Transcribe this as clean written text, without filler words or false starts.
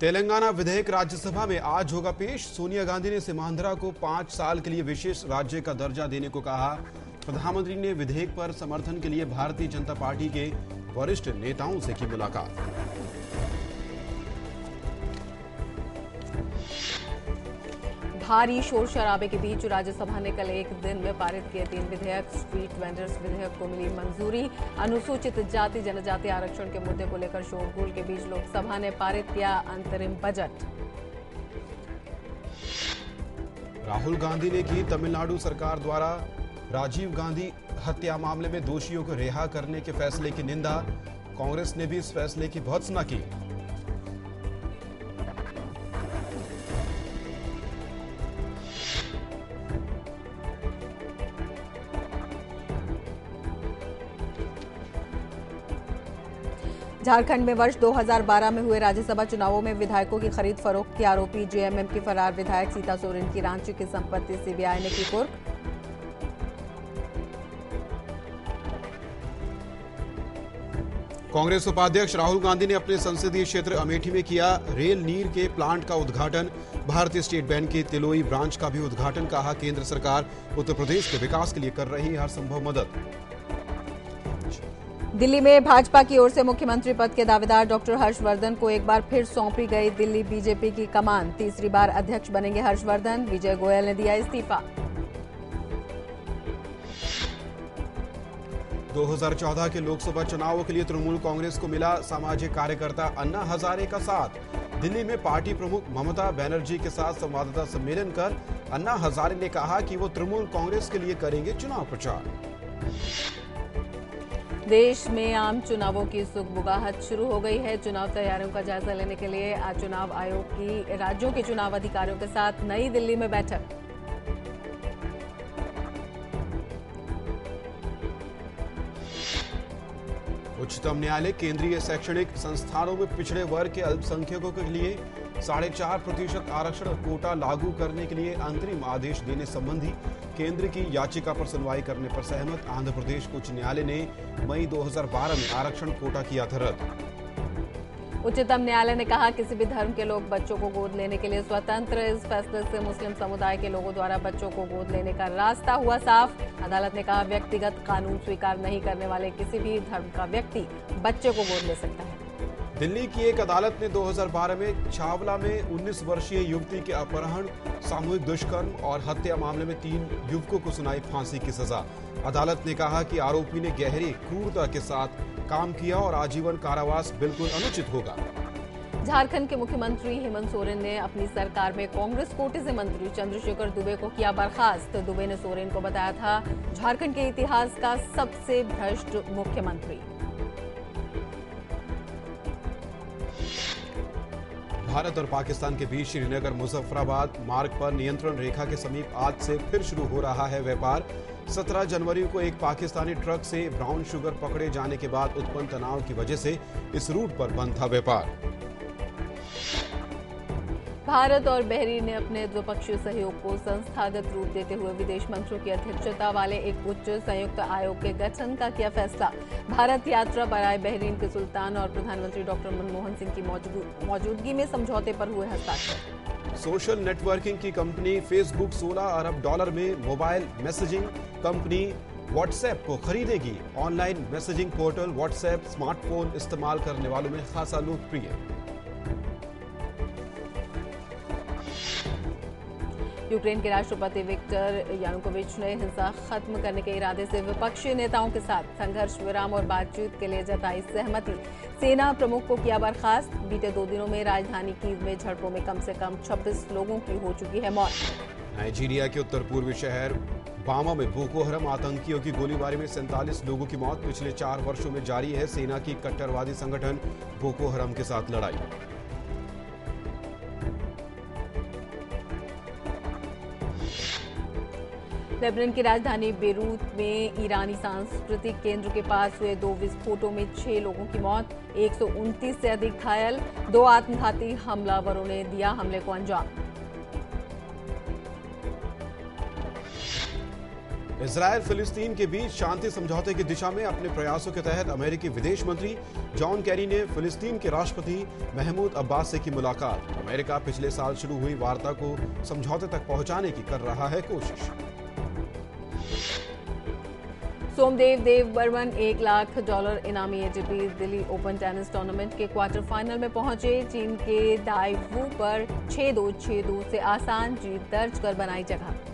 तेलंगाना विधेयक राज्यसभा में आज होगा पेश। सोनिया गांधी ने सीमांध्रा को 5 साल के लिए विशेष राज्य का दर्जा देने को कहा। प्रधानमंत्री ने विधेयक पर समर्थन के लिए भारतीय जनता पार्टी के वरिष्ठ नेताओं से की मुलाकात। भारी शोर शराबे के बीच राज्यसभा ने कल एक दिन में पारित किए 3 विधेयक। स्ट्रीट वेंडर्स विधेयक को मिली मंजूरी। अनुसूचित जाति जनजाति आरक्षण के मुद्दे को लेकर शोरगुल के बीच लोकसभा ने पारित किया अंतरिम बजट। राहुल गांधी ने की तमिलनाडु सरकार द्वारा राजीव गांधी हत्या मामले में दोषियों को रिहा करने के फैसले की निंदा। कांग्रेस ने भी इस फैसले की भर्त्सना की। झारखंड में वर्ष 2012 में हुए राज्यसभा चुनावों में विधायकों की खरीद फरोख्त के आरोपी जेएमएम की फरार विधायक सीता सोरेन की रांची की संपत्ति सीबीआई ने की कुर्क। कांग्रेस उपाध्यक्ष राहुल गांधी ने अपने संसदीय क्षेत्र अमेठी में किया रेल नीर के प्लांट का उद्घाटन। भारतीय स्टेट बैंक की तिलोई ब्रांच का भी उद्घाटन। कहा, केंद्र सरकार उत्तर प्रदेश के विकास के लिए कर रही है हर संभव मदद। दिल्ली में भाजपा की ओर से मुख्यमंत्री पद के दावेदार डॉक्टर हर्षवर्धन को एक बार फिर सौंपी गई दिल्ली बीजेपी की कमान। तीसरी बार अध्यक्ष बनेंगे हर्षवर्धन। विजय गोयल ने दिया इस्तीफा। 2014 के लोकसभा चुनावों के लिए तृणमूल कांग्रेस को मिला सामाजिक कार्यकर्ता अन्ना हजारे का साथ। दिल्ली में पार्टी प्रमुख ममता बनर्जी के साथ संवाददाता सम्मेलन कर अन्ना हजारे ने कहा कि वो तृणमूल कांग्रेस के लिए करेंगे चुनाव प्रचार। देश में आम चुनावों की सुगबुगाहट शुरू हो गई है। चुनाव तैयारियों का जायजा लेने के लिए आज चुनाव आयोग की राज्यों के चुनाव अधिकारियों के साथ नई दिल्ली में बैठक। उच्चतम न्यायालय केंद्रीय शैक्षणिक संस्थानों में पिछड़े वर्ग के अल्पसंख्यकों के लिए 4.5% आरक्षण कोटा लागू करने के लिए अंतरिम आदेश देने संबंधी केंद्र की याचिका पर सुनवाई करने पर सहमत। आंध्र प्रदेश उच्च न्यायालय ने मई 2012 में आरक्षण कोटा किया था रद्द। उच्चतम न्यायालय ने कहा, किसी भी धर्म के लोग बच्चों को गोद लेने के लिए स्वतंत्र। इस फैसले से मुस्लिम समुदाय के लोगों द्वारा बच्चों को गोद लेने का रास्ता हुआ साफ। अदालत ने कहा, व्यक्तिगत कानून स्वीकार नहीं करने वाले किसी भी धर्म का व्यक्ति बच्चे को गोद ले सकता है। दिल्ली की एक अदालत ने 2012 में छावला में 19 वर्षीय युवती के अपहरण, सामूहिक दुष्कर्म और हत्या मामले में 3 युवकों को सुनाई फांसी की सजा। अदालत ने कहा कि आरोपी ने गहरी क्रूरता के साथ काम किया और आजीवन कारावास बिल्कुल अनुचित होगा। झारखंड के मुख्यमंत्री हेमंत सोरेन ने अपनी सरकार में कांग्रेस कोटे से मंत्री चंद्रशेखर दुबे को किया बर्खास्त। दुबे ने सोरेन को बताया था झारखंड के इतिहास का सबसे भ्रष्ट मुख्यमंत्री। भारत और पाकिस्तान के बीच श्रीनगर मुजफ्फराबाद मार्ग पर नियंत्रण रेखा के समीप आज से फिर शुरू हो रहा है व्यापार। 17 जनवरी को एक पाकिस्तानी ट्रक से ब्राउन शुगर पकड़े जाने के बाद उत्पन्न तनाव की वजह से इस रूट पर बंद था व्यापार। भारत और बहरीन ने अपने द्विपक्षीय सहयोग को संस्थागत रूप देते हुए विदेश मंत्रियों की अध्यक्षता वाले एक उच्च संयुक्त आयोग के गठन का किया फैसला। भारत यात्रा पर आए बहरीन के सुल्तान और प्रधानमंत्री डॉक्टर मनमोहन सिंह की मौजूदगी में समझौते पर हुए हस्ताक्षर। सोशल नेटवर्किंग की कंपनी फेसबुक $16 अरब में मोबाइल मैसेजिंग कंपनी व्हाट्सएप को खरीदेगी। Online messaging portal WhatsApp smartphone इस्तेमाल करने वालों में खासा लोकप्रिय। यूक्रेन के राष्ट्रपति विक्टर यानुकोविच ने हिंसा खत्म करने के इरादे से विपक्षी नेताओं के साथ संघर्ष विराम और बातचीत के लिए जताई सहमति। सेना प्रमुख को किया बर्खास्त। बीते 2 दिनों में राजधानी कीव में झड़पों में कम से कम 26 लोगों की हो चुकी है मौत। नाइजीरिया के उत्तर पूर्वी शहर बामा में बोको हरम आतंकियों की गोलीबारी में 47 लोगों की मौत। पिछले 4 वर्षों में जारी है सेना की कट्टरवादी संगठन बोको हरम के साथ लड़ाई। लेबनान की राजधानी बेरूत में ईरानी सांस्कृतिक केंद्र के पास हुए 2 विस्फोटों में 6 लोगों की मौत, 129 से अधिक घायल। 2 आत्मघाती हमलावरों ने दिया हमले को अंजाम। इजरायल फिलिस्तीन के बीच शांति समझौते की दिशा में अपने प्रयासों के तहत अमेरिकी विदेश मंत्री जॉन कैरी ने फिलिस्तीन के राष्ट्रपति महमूद अब्बास से की मुलाकात। अमेरिका पिछले साल शुरू हुई वार्ता को समझौते तक पहुंचाने की कर रहा है कोशिश। सोमदेव देवबर्मन $1 लाख इनामी ATP Delhi open tennis tournament के क्वार्टर फाइनल में पहुंचे। चीन के दाई वू पर 6-2, 6-2 से आसान जीत दर्ज कर बनाई जगह।